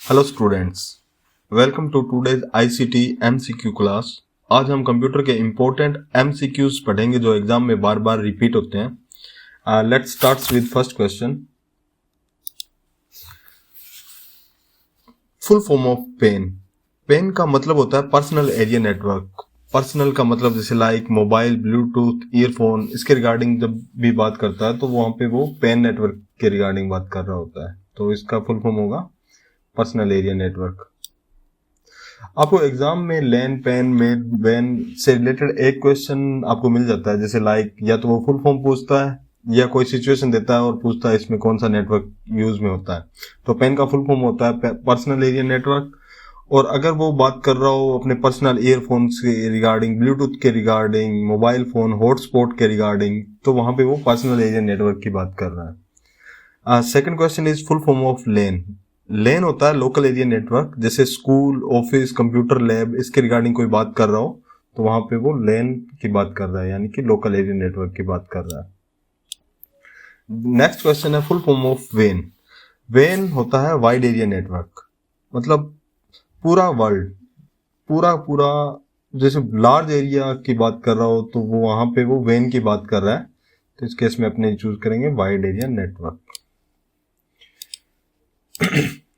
Hello students, welcome to today's ICT MCQ class. आज हम computer के इम्पोर्टेंट एमसीक्यूज पढ़ेंगे जो एग्जाम में बार बार रिपीट होते हैं। Let's start with first question. Full form of PAN. PAN का मतलब होता है पर्सनल एरिया नेटवर्क। पर्सनल का मतलब जैसे लाइक मोबाइल, ब्लूटूथ, ईयरफोन, इसके रिगार्डिंग जब भी बात करता है तो वहां पे वो पेन नेटवर्क के रिगार्डिंग बात कर रहा होता है, तो इसका फुल फॉर्म होगा पर्सनल एरिया नेटवर्क। आपको एग्जाम में लैन, पेन, मेल, वैन से रिलेटेड एक क्वेश्चन आपको मिल जाता है, जैसे लाइक या तो वो फुल फॉर्म पूछता है या कोई सिचुएशन देता है और पूछता है इसमें कौन सा नेटवर्क यूज में होता है। तो पेन का फुल फॉर्म होता है पर्सनल एरिया नेटवर्क। और अगर वो बात कर रहा हो अपने पर्सनल ईयरफोन्स के रिगार्डिंग, ब्लूटूथ के रिगार्डिंग, मोबाइल फोन हॉटस्पॉट के रिगार्डिंग, तो वहां पे वो पर्सनल एरिया नेटवर्क की बात कर रहा है। Second question is full form of LAN. LAN होता है लोकल एरिया नेटवर्क, जैसे स्कूल, ऑफिस, कंप्यूटर लैब, इसके रिगार्डिंग कोई बात कर रहा हो तो वहां पे वो लेन की बात कर रहा है, यानी कि लोकल एरिया नेटवर्क की बात कर रहा है। नेक्स्ट क्वेश्चन है full form of when. When होता है वाइड एरिया नेटवर्क, मतलब पूरा वर्ल्ड, पूरा पूरा जैसे लार्ज एरिया की बात कर रहा हो तो वो वहां पे वो वेन की बात कर रहा है, तो इस केस में अपने चूज करेंगे वाइड एरिया नेटवर्क।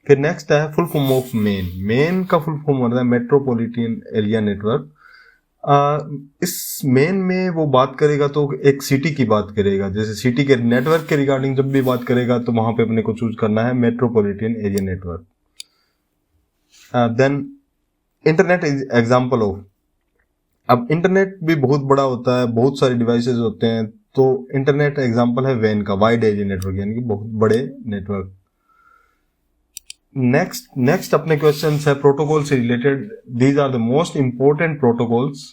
फिर नेक्स्ट है full form of main. Main का फुल फॉर्म होता है मेट्रोपॉलिटन एरिया नेटवर्क। इस मेन में वो बात करेगा तो एक सिटी की बात करेगा, जैसे सिटी के नेटवर्क के रिगार्डिंग जब भी बात करेगा तो वहां पे अपने को चूज करना है metropolitan area network. Then internet is example of. अब इंटरनेट भी बहुत बड़ा होता है, बहुत सारे डिवाइसेस होते हैं, तो इंटरनेट एग्जांपल है वेन का, वाइड एरिया नेटवर्क, यानी कि बहुत बड़े नेटवर्क। नेक्स्ट अपने क्वेश्चन है प्रोटोकॉल से related. These are the most important protocols.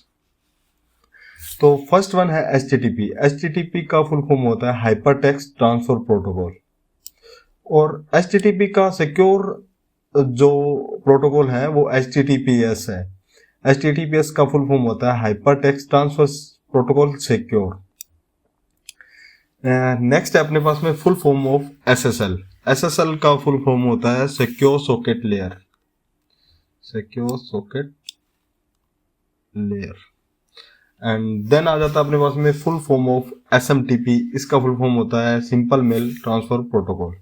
तो फर्स्ट वन है HTTP। HTTP का फुल फॉर्म होता है हाइपर टेक्स्ट ट्रांसफर प्रोटोकॉल। और HTTP का सिक्योर जो प्रोटोकॉल है वो HTTPS है। HTTPS का फुल फॉर्म होता है hypertext transfer protocol secure. Next है अपने पास में full form of SSL। SSL का फुल फॉर्म होता है secure socket layer. Secure socket layer. And then आ जाता है अपने पास में फुल फॉर्म ऑफ SMTP। इसका फुल फॉर्म होता है simple mail transfer protocol.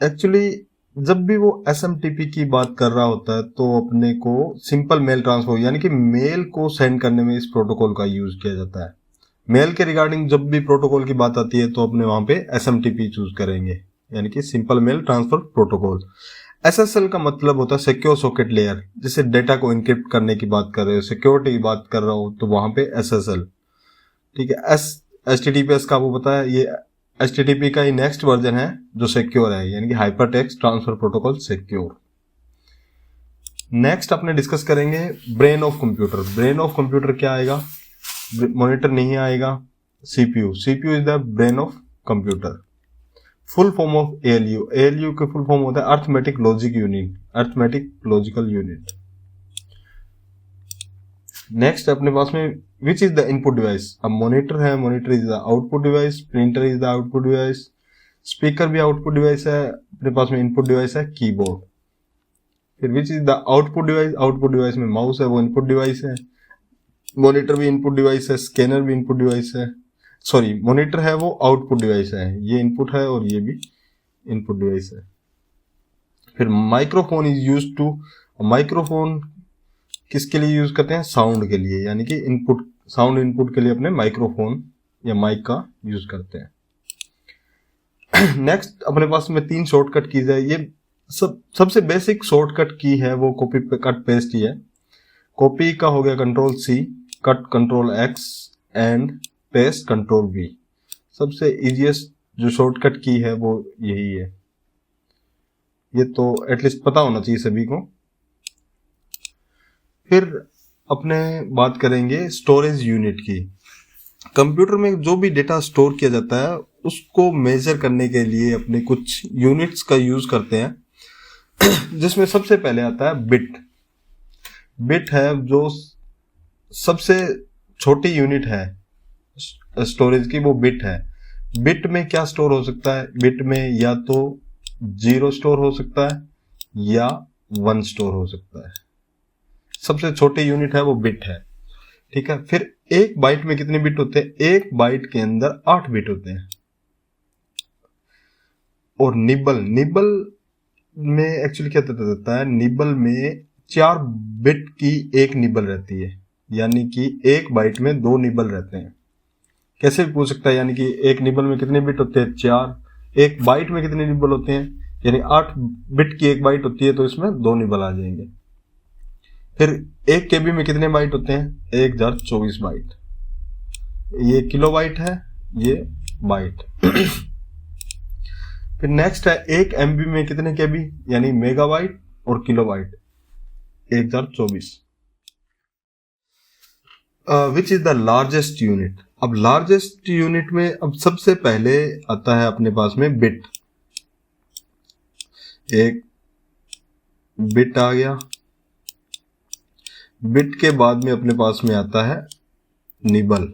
Actually जब भी वो SMTP की बात कर रहा होता है तो अपने को सिंपल मेल ट्रांसफर, यानी कि मेल को सेंड करने में इस प्रोटोकॉल का यूज किया जाता है। मेल के रिगार्डिंग जब भी प्रोटोकॉल की बात आती है तो अपने वहां पे SMTP चूज करेंगे, यानी कि simple mail transfer protocol. SSL का मतलब होता है सिक्योर सॉकेट लेयर, जैसे डेटा को इनक्रिप्ट करने की बात कर रहे हो, सिक्योरिटी की बात कर रहा हो तो वहां पे SSL। ठीक है। HTTPS का आपको पता है, ये HTTP का ही नेक्स्ट वर्जन है जो सिक्योर है, यानी कि hyper text transfer protocol secure. Next अपने डिस्कस करेंगे brain of computer. Brain of computer क्या आएगा? मॉनिटर नहीं आएगा, CPU। CPU is the brain of computer. Full form of ALU। ALU के फुल फॉर्म होता है arithmetic logic unit, arithmetic logical unit. Next अपने पास में which is the input device. अब मॉनिटर है, monitor is the output device, printer is the output device, speaker भी output device है, अपने पास में इनपुट डिवाइस है कीबोर्ड। फिर which is the output device. Output device में माउस है, वो इनपुट डिवाइस है। मॉनिटर भी इनपुट डिवाइस है, स्कैनर भी इनपुट डिवाइस है। सॉरी, मॉनिटर है वो आउटपुट डिवाइस है, ये इनपुट है और ये भी इनपुट डिवाइस है। फिर microphone is use to. Microphone किसके लिए यूज करते हैं? साउंड के लिए, यानी कि इनपुट, साउंड इनपुट के लिए अपने माइक्रोफोन या माइक का यूज करते हैं। नेक्स्ट अपने पास में 3 शॉर्टकट कीज है। ये सबसे बेसिक शॉर्टकट की है वो कॉपी कट पेस्ट ही है। कॉपी का हो गया Ctrl+C, cut Ctrl+X and paste Ctrl+V। सबसे इजीएस्ट जो शॉर्टकट की है वो यही है, ये तो एटलीस्ट पता होना चाहिए सभी को। फिर अपने बात करेंगे स्टोरेज यूनिट की। कंप्यूटर में जो भी डेटा स्टोर किया जाता है उसको मेजर करने के लिए अपने कुछ यूनिट्स का यूज करते हैं, जिसमें सबसे पहले आता है बिट। बिट है जो सबसे छोटी यूनिट है स्टोरेज की, वो बिट है। बिट में क्या स्टोर हो सकता है? बिट में या तो 0 स्टोर हो सकता है या 1 स्टोर हो सकता है। सबसे छोटी यूनिट है वो बिट है, ठीक है। फिर एक बाइट में कितने बिट होते हैं? एक बाइट के अंदर 8 बिट होते हैं। और निबल में एक्चुअली क्या रहता है? निबल में 4 बिट की एक निबल रहती है, यानी कि एक बाइट में 2 निबल रहते हैं। कैसे भी पूछ सकता है, यानी कि एक निबल में कितने बिट होते हैं? 4। एक बाइट में कितने निबल होते हैं? यानी 8 बिट की एक बाइट होती है, तो इसमें 2 निबल आ जाएंगे। फिर एक केबी में कितने बाइट होते हैं? 1024 बाइट। ये किलो बाइट है, ये बाइट। फिर नेक्स्ट है एक एमबी में कितने केबी, यानी मेगाबाइट और kilobyte. 1024। Which is the largest unit? अब लार्जेस्ट यूनिट में अब सबसे पहले आता है अपने पास में बिट। एक बिट आ गया। बिट के बाद में अपने पास में आता है निबल।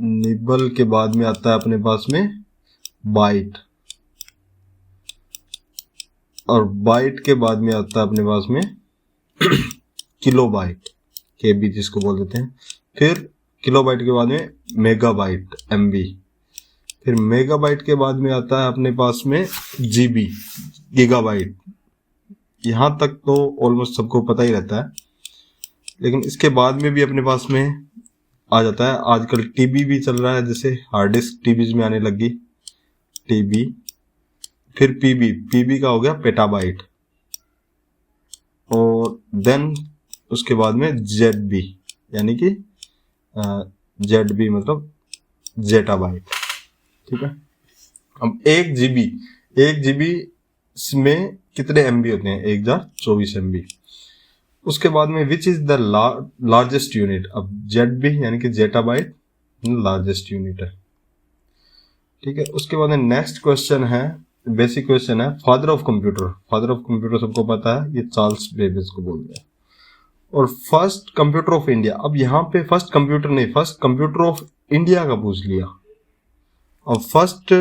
निबल के बाद में आता है अपने पास में बाइट। और बाइट के बाद में आता है अपने पास में किलोबाइट, केबी जिसको बोल देते हैं। फिर किलोबाइट के बाद में मेगाबाइट, एमबी। फिर मेगाबाइट के बाद में आता है अपने पास में जीबी, गीगाबाइट। यहां तक तो ऑलमोस्ट सबको पता ही रहता है, लेकिन इसके बाद में भी अपने पास में आ जाता है। आजकल टीबी भी चल रहा है, जैसे हार्ड डिस्क टीबीज में आने लगी, टीबी। फिर पीबी का हो गया पेटाबाइट। और देन उसके बाद में जेडबी, यानी कि जेडबी मतलब जेटाबाइट, ठीक है। अब 1 जीबी में कितने एमबी होते हैं? 1024 एमबी। उसके बाद में which is the largest unit? अब जेडबी यानी कि जेटाबाइट लार्जेस्ट यूनिट है, ठीक है। उसके बाद में नेक्स्ट क्वेश्चन है, बेसिक क्वेश्चन है, फादर ऑफ कंप्यूटर सबको पता है, ये चार्ल्स बेबेज को बोलते हैं। और फर्स्ट कंप्यूटर ऑफ इंडिया, अब यहाँ पे फर्स्ट कंप्यूटर नहीं, फर्स्ट कंप्यूटर ऑफ इंडिया का पूछ लिया। अब फर्स्ट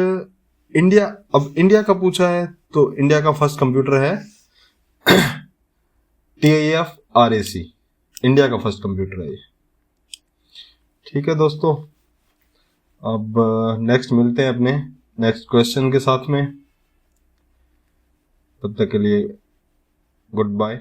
इंडिया, अब इंडिया का पूछा है तो इंडिया का फर्स्ट कंप्यूटर है TIFRAC, इंडिया का फर्स्ट कंप्यूटर है ये, ठीक है दोस्तों। अब नेक्स्ट मिलते हैं अपने नेक्स्ट क्वेश्चन के साथ में। तब तक के लिए गुड बाय।